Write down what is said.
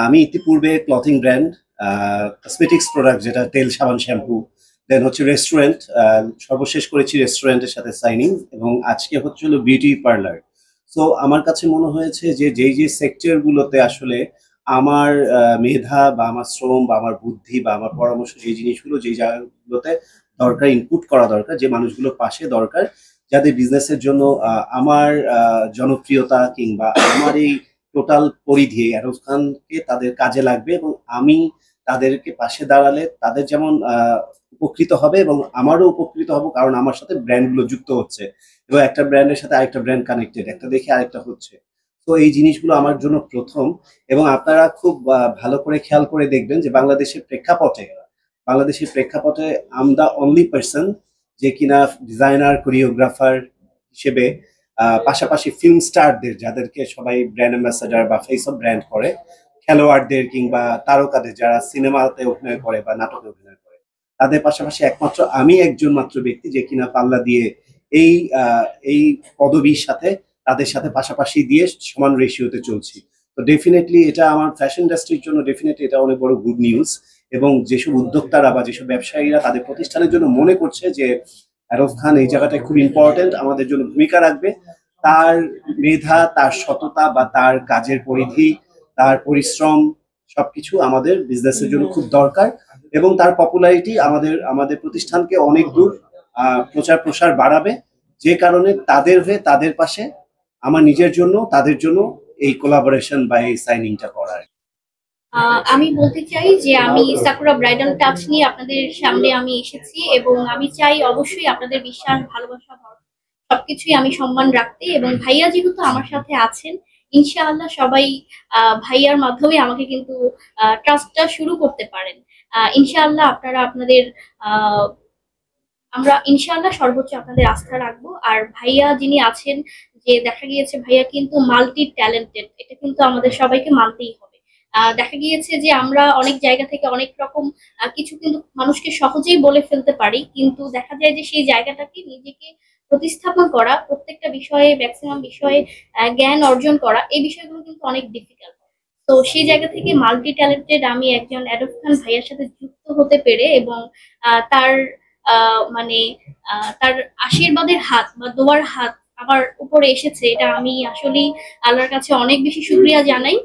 আমি ইতিপূর্বে clothing brand, cosmetics product যেটা তেল, সাবান, শ্যাম্পু, দেন হচ্ছে রেস্টুরেন্ট, সর্বশেষ করেছি রেস্টুরেন্টের সাথে সাইনিং, এবং আজকে হচ্ছে হলো বিউটি পার্লার। সো আমার কাছে মনে হয়েছে যে যেই সেক্টর গুলোতে আসলে আমার মেধা বা আমার শ্রম বা আমার বুদ্ধি বা আমার পরামর্শ, যে জিনিসগুলো যেই জায়গাগুলোতে দরকার, ইনপুট করা দরকার, যে মানুষগুলোর পাশে দরকার, যাদের বিজনেসের জন্য আমার জনপ্রিয়তা কিংবা আমার এই টোটাল পরিধি আরব খানকে তাদের কাজে লাগবে, এবং আমি তাদেরকে পাশে দাঁড়ালে তাদের যেমন উপকৃত হবে এবং আমারও উপকৃত হব, কারণ আমার সাথে ব্র্যান্ডগুলো যুক্ত হচ্ছে এবং একটা ব্র্যান্ডের সাথে আরেকটা ব্র্যান্ড কানেক্টেড, একটা দেখে আরেকটা হচ্ছে। তো এই জিনিসগুলো আমার জন্য প্রথম। এবং আপনারা খুব ভালো করে খেয়াল করে দেখবেন যে বাংলাদেশের প্রেক্ষাপটে আম দ্য অনলি পার্সন যে কিনা ডিজাইনার, কোরিওগ্রাফার হিসেবে পাশাপাশি ফিল্ম স্টারদের, যাদেরকে সবাই ব্র্যান্ড অ্যাম্বাসাডার বা ফেস অফ ব্র্যান্ড করে, খেলোয়াড়দের কিংবা তারকাদের যারা সিনেমাতে অভিনয় করে বা নাটকে অভিনয় করে, তাদের পাশাপাশি একমাত্র আমি একজন মাত্র ব্যক্তি যে কিনা পাল্লা দিয়ে এই এই পদবীর সাথে তাদের সাথে পাশাপাশি দিয়ে সমান রেশিওতে চলছি। তো ডেফিনেটলি এটা আমার ফ্যাশন ইন্ডাস্ট্রির জন্য ডেফিনেটলি এটা অনেক বড় গুড নিউজ। এবং যেসব উদ্যোক্তারা বা যেসব ব্যবসায়ীরা তাদের প্রতিষ্ঠানের জন্য মনে করছে যে আরব খান এই জায়গাটায় খুব ইম্পর্টেন্ট, আমাদের জন্য ভূমিকা রাখবে, তার মেধা, তার সততা বা তার কাজের পরিধি, তার পরিশ্রম সবকিছু আমাদের বিজনেসের জন্য খুব দরকার। এবং তার পপুলারিটি আমাদের আমাদের প্রতিষ্ঠানকে অনেক দূর প্রচার প্রসার বাড়াবে, যে কারণে তাদের হয়ে তাদের পাশে আমার নিজের জন্য তাদের জন্য এই কোলাবোরেশন বা এই সাইনিংটা করার। আমি বলতে চাই যে আমি সাকুরা ব্রাইডাল টাচ নিয়ে আপনাদের সামনে আমি এসেছি এবং আমি চাই অবশ্যই আপনাদের বিশ্বাস, ভালোবাসা, সবকিছুই আমি সম্মান রাখতে, এবং ভাইয়া যেহেতু আমার সাথে আছেন, ইনশাআল্লাহ সবাই ভাইয়ার মাধ্যমে আমাকে কিন্তু ট্রাস্টটা শুরু করতে পারেন। ইনশাআল্লাহ আপনারা আপনাদের আহ আমরা ইনশাআল্লাহ সর্বোচ্চ আপনাদের আস্থা রাখবো। আর ভাইয়া যিনি আছেন, যে দেখা গিয়েছে ভাইয়া কিন্তু মাল্টি ট্যালেন্টেড, এটা কিন্তু আমাদের সবাইকে মানতেই হবে। দেখা গিয়েছে যে আমরা অনেক জায়গা থেকে অনেক রকম কিছু কিন্তু মানুষকে সহজেই বলে ফেলতে পারি, কিন্তু দেখা যায় যে সেই জায়গাটাকে নিজেকে প্রতিস্থাপন করা, প্রত্যেকটা বিষয়ে ম্যাক্সিমাম বিষয়ে জ্ঞান অর্জন করা, এই বিষয়গুলো কিন্তু অনেক ডিফিকাল্ট। তো সেই জায়গা থেকে মাল্টি ট্যালেন্টেড আমি একজন অ্যাডব খান ভাইয়ার সাথে যুক্ত হতে পেরে, এবং তার মানে তার আশীর্বাদের হাত বা দোয়ার হাত আমার উপরে এসেছে, এটা আমি আসলেই আল্লাহর কাছে অনেক বেশি শুকরিয়া জানাই।